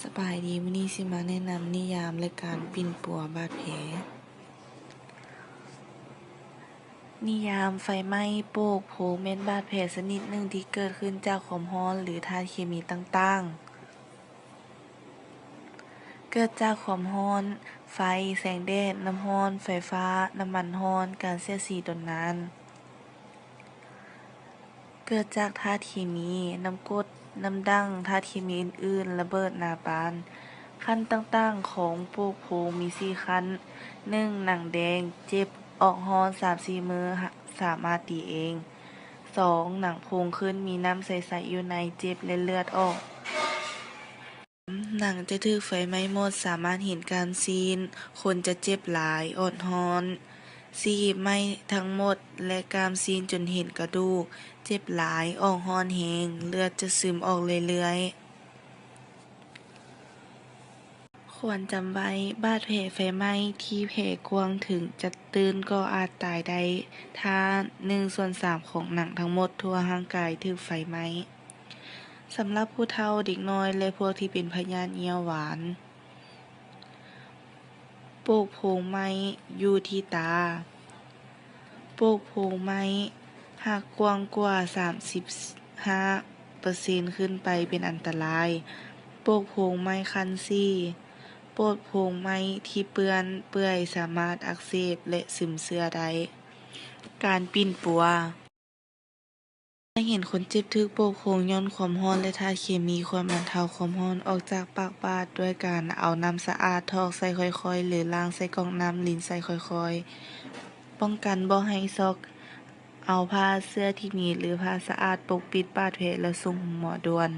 สบายดีมื้อนี้สิมาแนะนำนิยามและการปิ่นปัวบาดแผลนิยามไฟไหม้โปกโผแม่นบาดแผลชนิดหนึ่งที่เกิดขึ้นจากความร้อนหรือธาตุเคมีต่างๆเกิดจากความร้อนไฟแสงแดดน้ำร้อนไฟฟ้าน้ำมันร้อนการเสียดสีต่อนานเกิดจากธาตุเคมีน้ำกรดน้ำด่างธาตุเคมีอื่นๆระเบิดหน้าปานขั้นต่างๆของโปกโผมี4ขั้น 1. หนังแดงเจ็บออกร้อน 3-4 มื้อสามารถตีเอง 2. หนังโพองขึ้นมีน้ำใสๆอยู่ในเจ็บและเลือดออก หนังจะถูกไฟไหม้หมดสามารถเห็นการซีนคนจะเจ็บหลายอดร้อน 4. ไหม้ทั้งหมดและกรามซีนจนเห็นกระดูกเจ็บหลายออกร้อนแรงเลือดจะซึมออกเรื่อยๆควรจำไว้บาดแผลไฟไหม้ที่แผลกว้างถึงจะตื้นก็อาจตายได้ถ้า1/3ของหนังทั้งหมดทั่วร่างกายถูกไฟไหม้สำหรับผู้เฒ่าเด็กน้อยและพวกที่เป็นพยาธิเหี่ยวหวานโปกโพรงไหม้อยู่ที่ตาโปกโพรงไหม้หากกว้างกว่า35%ขึ้นไปเป็นอันตรายโปกโพรงไหม้ขั้น4โปกโพรงไหม้ที่เปื้อนเปื้อยสามารถอักเสบและซึมเชื้อได้การปิ่นปัวถ้าเห็นคนเจ็บถูกโปกโพรงย้อนความร้อนและธาตุเคมีควรบรรเทาความร้อนออกจากปากบาดด้วยการเอาน้ำสะอาดทอกใส่ค่อยๆหรือล้างใส่ก๊อกน้ำลิ้นใส่ค่อยๆป้องกันบ่ให้ช็อกเอาผ้าเสื้อที่หนีบหรือผ้าสะอาดปกปิดบาดแผลแล้วส่งหมอด่วน